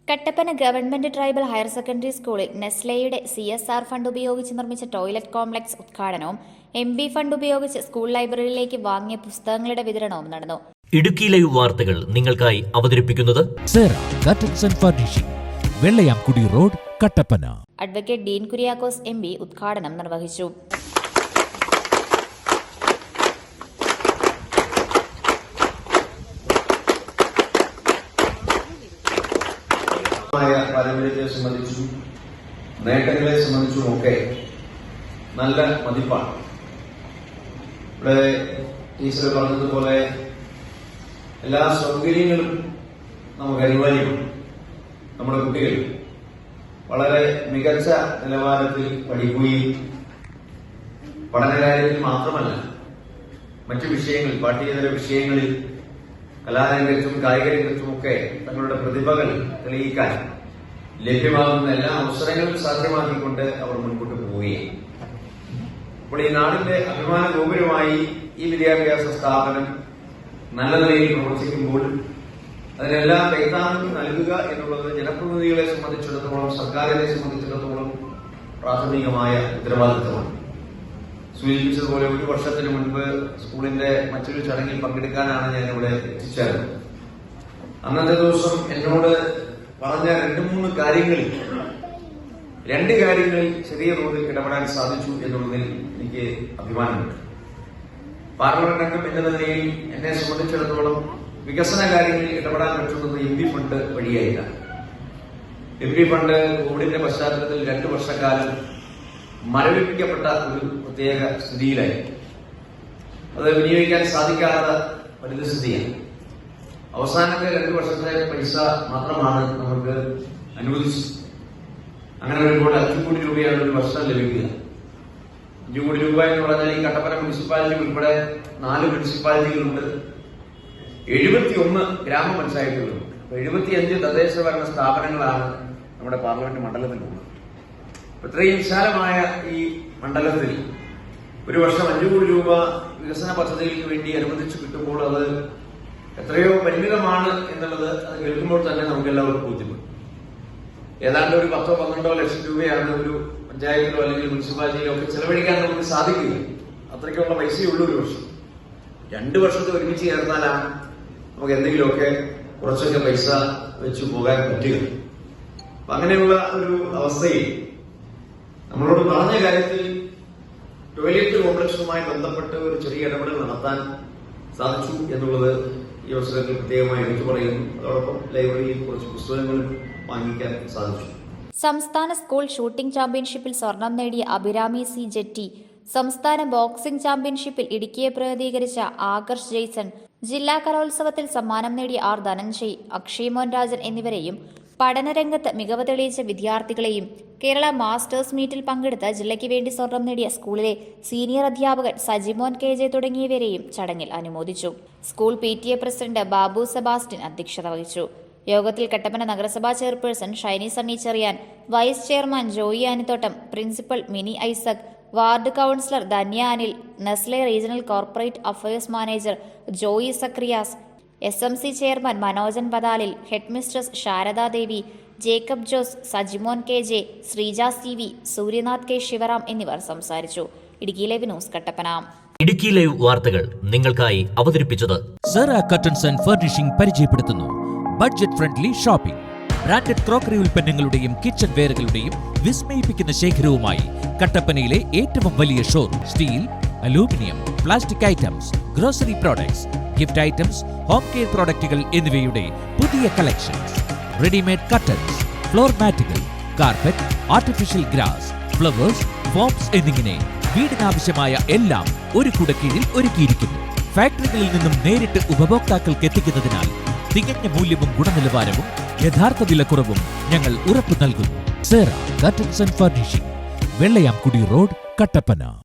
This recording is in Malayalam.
Kattappana government tribal higher secondary സ്കൂളിൽ നെസ്ലെയുടെ CSR ഫണ്ട് ഉപയോഗിച്ച് നിർമ്മിച്ച ടോയ്ലറ്റ് കോംപ്ലക്സ് ഉദ്ഘാടനവും MB ഫണ്ട് ഉപയോഗിച്ച് സ്കൂൾ ലൈബ്രറിയിലേക്ക് വാങ്ങിയ പുസ്തകങ്ങളുടെ വിതരണവും നടന്നു. ഇടുക്കി ലൈവ് വാർത്തകൾ നിങ്ങൾക്കായി അവതരിപ്പിക്കുന്നത് Vellayamkudi road, Kattappana. Advocate Dean Kuriakose MB ഉദ്ഘാടനം നിർവഹിച്ചു. പാരമ്പര്യത്തെ സംബന്ധിച്ചും നേട്ടങ്ങളെ സംബന്ധിച്ചുമൊക്കെ നല്ല മതിപ്പാണ്. ഇവിടെ ടീച്ചർ പറഞ്ഞതുപോലെ എല്ലാ സൗകര്യങ്ങളും നമുക്ക് അനിവാര്യമാണ്. നമ്മുടെ കുട്ടികൾ വളരെ മികച്ച നിലവാരത്തിൽ പഠിക്കുകയും പഠനകാര്യത്തിൽ മാത്രമല്ല മറ്റു വിഷയങ്ങളിൽ, പാഠ്യേതര വിഷയങ്ങളിൽ, കലാരംഗത്തും കായിക രംഗത്തുമൊക്കെ തങ്ങളുടെ പ്രതിഭകൾ തെളിയിക്കാൻ ലഭ്യമാകുന്ന എല്ലാ അവസരങ്ങളും സാധ്യമാക്കിക്കൊണ്ട് അവർ മുൻപോട്ട് പോവുകയാണ്. അപ്പോൾ ഈ നാടിന്റെ അഭിമാന ഗോപുരമായി ഈ വിദ്യാഭ്യാസ സ്ഥാപനം നല്ല നിലയിൽ പ്രവർത്തിക്കുമ്പോൾ അതിനെല്ലാം കൈത്താങ്ങ് നൽകുക എന്നുള്ളത് ജനപ്രതിനിധികളെ സംബന്ധിച്ചിടത്തോളം, സർക്കാരിനെ സംബന്ധിച്ചിടത്തോളം പ്രാഥമികമായ ഉത്തരവാദിത്തമാണ്. സൂചിപ്പിച്ചതുപോലെ ഒരു വർഷത്തിന് മുൻപ് സ്കൂളിന്റെ മറ്റൊരു ചടങ്ങിൽ പങ്കെടുക്കാനാണ് ഞാൻ ഇവിടെ എത്തിച്ചേർന്നത്. അന്നത്തെ ദിവസം എന്നോട് പറഞ്ഞ രണ്ട് കാര്യങ്ങളിൽ ചെറിയ തോതിൽ ഇടപെടാൻ സാധിച്ചു എന്നുള്ളതിൽ എനിക്ക് അഭിമാനമുണ്ട്. പാർലമെന്റ് അംഗം എന്ന നിലയിൽ എന്നെ സംബന്ധിച്ചിടത്തോളം വികസന കാര്യങ്ങളിൽ ഇടപെടാൻ പറ്റുന്നത് MB ഫണ്ട് വഴിയായിട്ടാണ്. MB ഫണ്ട് കോവിഡിന്റെ പശ്ചാത്തലത്തിൽ 2 വർഷക്കാലം മരവിപ്പിക്കപ്പെട്ട ഒരു പ്രത്യേക സ്ഥിതിയിലായി. അത് വിനിയോഗിക്കാൻ സാധിക്കാത്ത പരിസ്ഥിതിയാണ്. അവസാനത്തെ 2 വർഷത്തെ പൈസ മാത്രമാണ് നമുക്ക് അനുവദിച്ചത്. അങ്ങനെ വരുമ്പോൾ 5 കോടി രൂപയാണ് ഒരു വർഷം ലഭിക്കുക. 5 കോടി രൂപ എന്ന് പറഞ്ഞാൽ ഈ കട്ടപ്പന മുനിസിപ്പാലിറ്റി ഉൾപ്പെടെ 4 മുനിസിപ്പാലിറ്റികളുണ്ട്, 71 ഗ്രാമപഞ്ചായത്തുകളുണ്ട്. 75 തദ്ദേശ ഭരണ സ്ഥാപനങ്ങളാണ് നമ്മുടെ പാർലമെന്റ് മണ്ഡലത്തിലുള്ളത്. ഇത്രയും വിശാലമായ ഈ മണ്ഡലത്തിൽ ഒരു വർഷം 5 കോടി രൂപ വികസന പദ്ധതികൾക്ക് വേണ്ടി അനുവദിച്ചു കിട്ടുമ്പോൾ അത് എത്രയോ പരിമിതമാണ് എന്നുള്ളത് അത് കേൾക്കുമ്പോൾ തന്നെ നമുക്ക് എല്ലാവർക്കും ബോധ്യപ്പെടും. ഏതാണ്ട് ഒരു 10-12 ലക്ഷം രൂപയാണ് ഒരു പഞ്ചായത്തിലോ അല്ലെങ്കിൽ മുനിസിപ്പാലിറ്റിയിലോ ഒക്കെ ചെലവഴിക്കാൻ നമുക്ക് സാധിക്കുക. അത്രയ്ക്കുള്ള പൈസയുള്ളൂ ഒരു വർഷം. 2 വർഷത്തെ ഒരുമിച്ച് ചേർന്നാലാണ് നമുക്ക് എന്തെങ്കിലുമൊക്കെ കുറച്ചൊക്കെ പൈസ വെച്ച് പോകാൻ പറ്റുക. അപ്പൊ അങ്ങനെയുള്ള ഒരു അവസ്ഥയിൽ നമ്മളോട് പറഞ്ഞ കാര്യത്തിൽ ടോയ്ലറ്റ് കോംപ്ലക്സുമായി ബന്ധപ്പെട്ട് ഒരു ചെറിയ ഇടപെടൽ നടത്താൻ സാധിച്ചു എന്നുള്ളത് ഈ അവസരത്തിൽ പ്രത്യേകമായി എടുത്തു പറയുന്നു. അതോടൊപ്പം ലൈബ്രറിയിൽ കുറച്ച് പുസ്തകങ്ങളും വാങ്ങിക്കാൻ സാധിച്ചു. സംസ്ഥാന സ്കൂൾ ഷൂട്ടിംഗ് ചാമ്പ്യൻഷിപ്പിൽ സ്വർണം നേടിയ അഭിരാമി C. ജെറ്റി, സംസ്ഥാന ബോക്സിംഗ് ചാമ്പ്യൻഷിപ്പിൽ ഇടുക്കിയെ പ്രതിനിധീകരിച്ച ആകർഷ് ജെയ്സൺ, ജില്ലാ കലോത്സവത്തിൽ സമ്മാനം നേടിയ R. ധനഞ്ജയ്, അക്ഷയ് മോൻ രാജൻ എന്നിവരെയും പഠനരംഗത്ത് മികവ് തെളിയിച്ച വിദ്യാർത്ഥികളെയും കേരള മാസ്റ്റേഴ്സ് മീറ്റിൽ പങ്കെടുത്ത് ജില്ലയ്ക്ക് വേണ്ടി സ്വർണം നേടിയ സ്കൂളിലെ സീനിയർ അധ്യാപകൻ സജിമോൻ KJ തുടങ്ങിയവരെയും ചടങ്ങിൽ അനുമോദിച്ചു. School PTA president Babu Sebastian അധ്യക്ഷത വഹിച്ചു. യോഗത്തിൽ കട്ടപ്പന നഗരസഭാ chairperson Shiny Sunny Cherian, vice chairman Joy Anithottam, principal Mini Isaac, ward councillor Dhanya Anil, Nestle regional corporate affairs manager Joy Sakariyas, SMC chairman Manojan Pathalil, head mistress Saradadevi, Jacob Jose, Sajimon KJ, Sreeja CV, Sooryanath K. Sivaram എന്നിവർ സംസാരിച്ചു. Idukki live news, Kattappana. Idukki live വാർത്തകൾ നിങ്ങൾക്കായി അവതരിപ്പിച്ചത് കർട്ടൻസ് ആൻഡ് ഫർണിഷിംഗ് പരിചയപ്പെടുത്തുന്നു. Budget friendly shopping. Branded crockery ഉൽപ്പന്നങ്ങളുടെയും കിച്ചൺ വെയറുകളുടെയും വിസ്മയിപ്പിക്കുന്ന ശേഖരവുമായി കട്ടപ്പനയിലെ ഏറ്റവും വലിയ showroom. Steel, aluminium, plastic items, grocery products, gift items, home care പ്രോഡക്റ്റുകൾ എന്നിവയുടെ പുതിയ കളക്ഷൻസ്. റെഡിമെയ്ഡ് കർട്ടൻസ്, ഫ്ലോർ മാറ്റുകൾ, carpet, artificial grass, flowers, foams എന്നിങ്ങനെ വീടിനാവശ്യമായ എല്ലാം ഒരു കുടക്കീഴിൽ ഒരുക്കിയിരിക്കുന്നു. ഫാക്ടറികളിൽ നിന്നും നേരിട്ട് ഉപഭോക്താക്കൾക്ക് എത്തിക്കുന്നതിനാൽ തികഞ്ഞ മൂല്യവും ഗുണനിലവാരവും യഥാർത്ഥ വിലക്കുറവും ഞങ്ങൾ ഉറപ്പു നൽകുന്നു. Curtains and furnishing, Vellayamkudi road, Kattappana.